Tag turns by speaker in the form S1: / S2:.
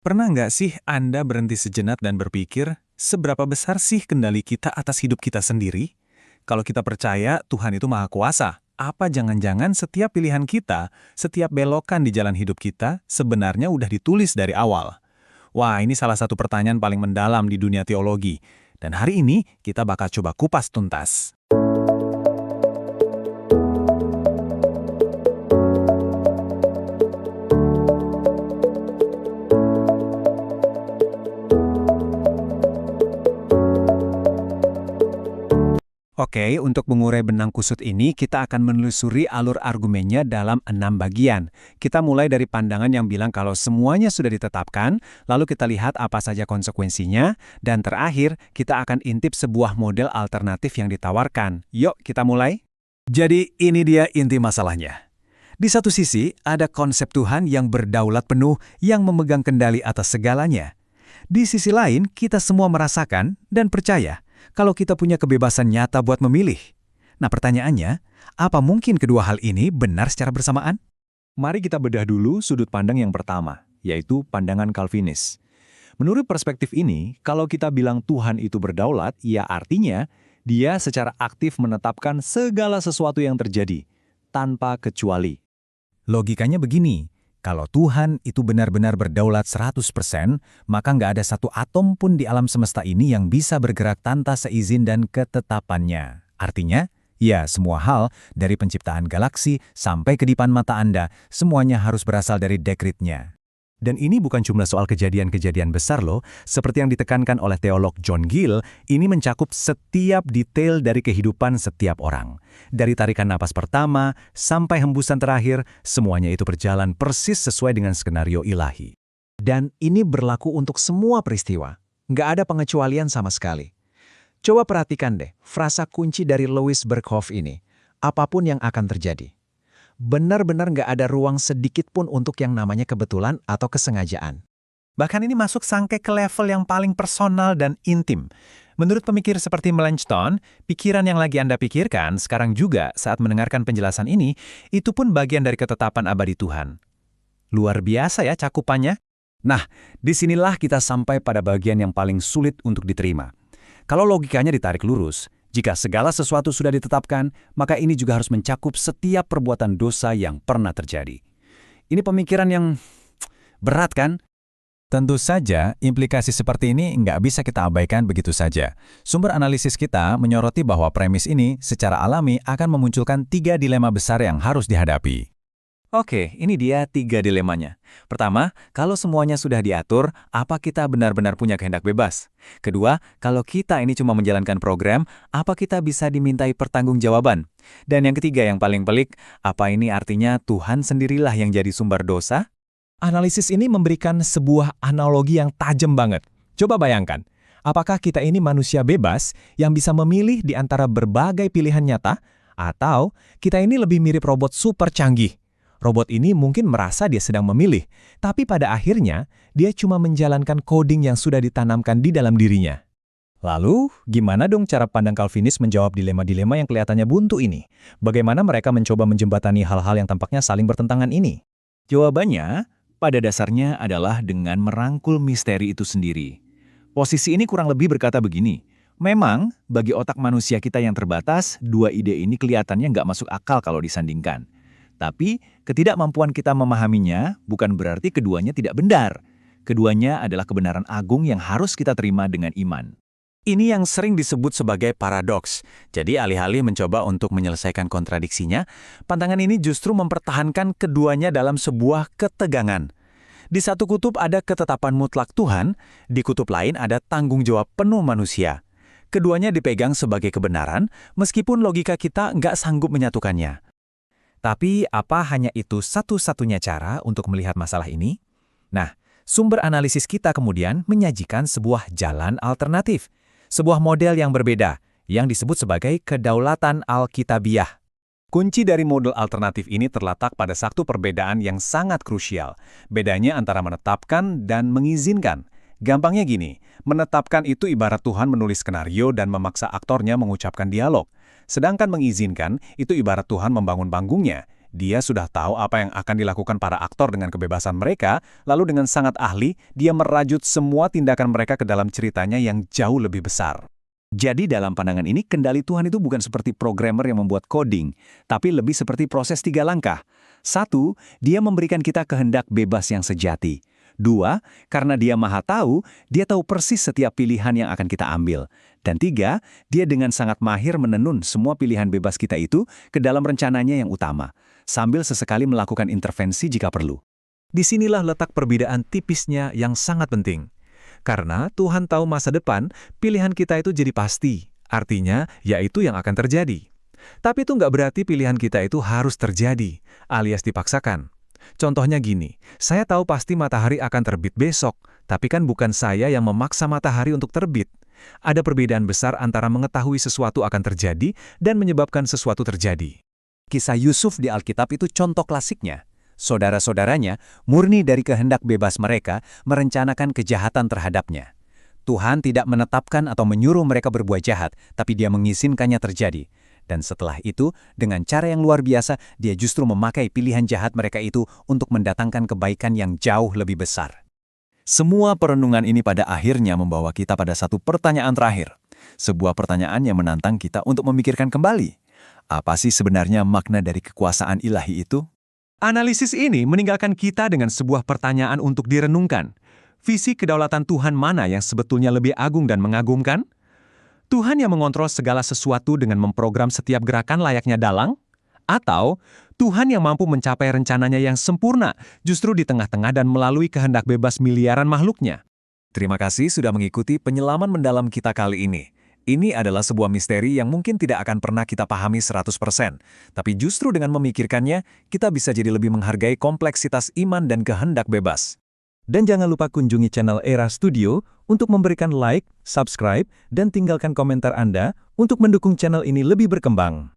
S1: Pernah nggak sih Anda berhenti sejenak dan berpikir, seberapa besar sih kendali kita atas hidup kita sendiri? Kalau kita percaya Tuhan itu Maha Kuasa, apa jangan-jangan setiap pilihan kita, setiap belokan di jalan hidup kita, sebenarnya udah ditulis dari awal? Wah, ini salah satu pertanyaan paling mendalam di dunia teologi. Dan hari ini kita bakal coba kupas tuntas. Oke, untuk mengurai benang kusut ini, kita akan menelusuri alur argumennya dalam 6 bagian. Kita mulai dari pandangan yang bilang kalau semuanya sudah ditetapkan, lalu kita lihat apa saja konsekuensinya, dan terakhir, kita akan intip sebuah model alternatif yang ditawarkan. Yuk, kita mulai. Jadi, ini dia inti masalahnya. Di satu sisi, ada konsep Tuhan yang berdaulat penuh, yang memegang kendali atas segalanya. Di sisi lain, kita semua merasakan dan percaya kalau kita punya kebebasan nyata buat memilih. Nah, pertanyaannya, apa mungkin kedua hal ini benar secara bersamaan? Mari kita bedah dulu sudut pandang yang pertama, yaitu pandangan Calvinis. Menurut perspektif ini, kalau kita bilang Tuhan itu berdaulat, ya artinya dia secara aktif menetapkan segala sesuatu yang terjadi, tanpa kecuali. Logikanya begini, kalau Tuhan itu benar-benar berdaulat 100%, maka nggak ada satu atom pun di alam semesta ini yang bisa bergerak tanpa seizin dan ketetapannya. Artinya, ya semua hal, dari penciptaan galaksi sampai kedipan mata Anda, semuanya harus berasal dari dekritnya. Dan ini bukan cuma soal kejadian-kejadian besar loh, seperti yang ditekankan oleh teolog John Gill, ini mencakup setiap detail dari kehidupan setiap orang. Dari tarikan napas pertama, sampai hembusan terakhir, semuanya itu berjalan persis sesuai dengan skenario ilahi. Dan ini berlaku untuk semua peristiwa. Nggak ada pengecualian sama sekali. Coba perhatikan deh, frasa kunci dari Louis Berkhof ini. Apapun yang akan terjadi. Benar-benar nggak ada ruang sedikit pun untuk yang namanya kebetulan atau kesengajaan. Bahkan ini masuk sampai ke level yang paling personal dan intim. Menurut pemikir seperti Melanchthon, pikiran yang lagi Anda pikirkan sekarang juga saat mendengarkan penjelasan ini, itu pun bagian dari ketetapan abadi Tuhan. Luar biasa ya cakupannya. Nah, disinilah kita sampai pada bagian yang paling sulit untuk diterima. Kalau logikanya ditarik lurus, jika segala sesuatu sudah ditetapkan, maka ini juga harus mencakup setiap perbuatan dosa yang pernah terjadi. Ini pemikiran yang berat kan? Tentu saja, implikasi seperti ini nggak bisa kita abaikan begitu saja. Sumber analisis kita menyoroti bahwa premis ini secara alami akan memunculkan 3 dilema besar yang harus dihadapi. Oke, ini dia 3 dilemanya. Pertama, kalau semuanya sudah diatur, apa kita benar-benar punya kehendak bebas? Kedua, kalau kita ini cuma menjalankan program, apa kita bisa dimintai pertanggungjawaban? Dan yang ketiga yang paling pelik, apa ini artinya Tuhan sendirilah yang jadi sumber dosa? Analisis ini memberikan sebuah analogi yang tajam banget. Coba bayangkan, apakah kita ini manusia bebas yang bisa memilih di antara berbagai pilihan nyata, atau kita ini lebih mirip robot super canggih? Robot ini mungkin merasa dia sedang memilih, tapi pada akhirnya dia cuma menjalankan coding yang sudah ditanamkan di dalam dirinya. Lalu, gimana dong cara pandang Calvinis menjawab dilema-dilema yang kelihatannya buntu ini? Bagaimana mereka mencoba menjembatani hal-hal yang tampaknya saling bertentangan ini? Jawabannya, pada dasarnya adalah dengan merangkul misteri itu sendiri. Posisi ini kurang lebih berkata begini, memang bagi otak manusia kita yang terbatas, dua ide ini kelihatannya nggak masuk akal kalau disandingkan. Tapi, ketidakmampuan kita memahaminya bukan berarti keduanya tidak benar. Keduanya adalah kebenaran agung yang harus kita terima dengan iman. Ini yang sering disebut sebagai paradoks. Jadi alih-alih mencoba untuk menyelesaikan kontradiksinya, pandangan ini justru mempertahankan keduanya dalam sebuah ketegangan. Di satu kutub ada ketetapan mutlak Tuhan, di kutub lain ada tanggung jawab penuh manusia. Keduanya dipegang sebagai kebenaran, meskipun logika kita nggak sanggup menyatukannya. Tapi apa hanya itu satu-satunya cara untuk melihat masalah ini? Nah, sumber analisis kita kemudian menyajikan sebuah jalan alternatif. Sebuah model yang berbeda, yang disebut sebagai kedaulatan Alkitabiah. Kunci dari model alternatif ini terletak pada satu perbedaan yang sangat krusial. Bedanya antara menetapkan dan mengizinkan. Gampangnya gini, menetapkan itu ibarat Tuhan menulis skenario dan memaksa aktornya mengucapkan dialog. Sedangkan mengizinkan, itu ibarat Tuhan membangun panggungnya. Dia sudah tahu apa yang akan dilakukan para aktor dengan kebebasan mereka, lalu dengan sangat ahli, dia merajut semua tindakan mereka ke dalam ceritanya yang jauh lebih besar. Jadi dalam pandangan ini, kendali Tuhan itu bukan seperti programmer yang membuat coding, tapi lebih seperti proses 3 langkah. 1, dia memberikan kita kehendak bebas yang sejati. 2, karena dia maha tahu, dia tahu persis setiap pilihan yang akan kita ambil. Dan 3, dia dengan sangat mahir menenun semua pilihan bebas kita itu ke dalam rencananya yang utama, sambil sesekali melakukan intervensi jika perlu. Disinilah letak perbedaan tipisnya yang sangat penting. Karena Tuhan tahu masa depan, pilihan kita itu jadi pasti. Artinya, yaitu yang akan terjadi. Tapi itu nggak berarti pilihan kita itu harus terjadi, alias dipaksakan. Contohnya gini, saya tahu pasti matahari akan terbit besok, tapi kan bukan saya yang memaksa matahari untuk terbit. Ada perbedaan besar antara mengetahui sesuatu akan terjadi dan menyebabkan sesuatu terjadi. Kisah Yusuf di Alkitab itu contoh klasiknya. Saudara-saudaranya, murni dari kehendak bebas mereka, merencanakan kejahatan terhadapnya. Tuhan tidak menetapkan atau menyuruh mereka berbuat jahat, tapi dia mengizinkannya terjadi. Dan setelah itu, dengan cara yang luar biasa, dia justru memakai pilihan jahat mereka itu untuk mendatangkan kebaikan yang jauh lebih besar. Semua perenungan ini pada akhirnya membawa kita pada satu pertanyaan terakhir. Sebuah pertanyaan yang menantang kita untuk memikirkan kembali. Apa sih sebenarnya makna dari kekuasaan ilahi itu? Analisis ini meninggalkan kita dengan sebuah pertanyaan untuk direnungkan. Visi kedaulatan Tuhan mana yang sebetulnya lebih agung dan mengagumkan? Tuhan yang mengontrol segala sesuatu dengan memprogram setiap gerakan layaknya dalang? Atau Tuhan yang mampu mencapai rencananya yang sempurna justru di tengah-tengah dan melalui kehendak bebas miliaran makhluknya? Terima kasih sudah mengikuti penyelaman mendalam kita kali ini. Ini adalah sebuah misteri yang mungkin tidak akan pernah kita pahami 100%. Tapi justru dengan memikirkannya, kita bisa jadi lebih menghargai kompleksitas iman dan kehendak bebas. Dan jangan lupa kunjungi channel Era Studio untuk memberikan like, subscribe, dan tinggalkan komentar Anda untuk mendukung channel ini lebih berkembang.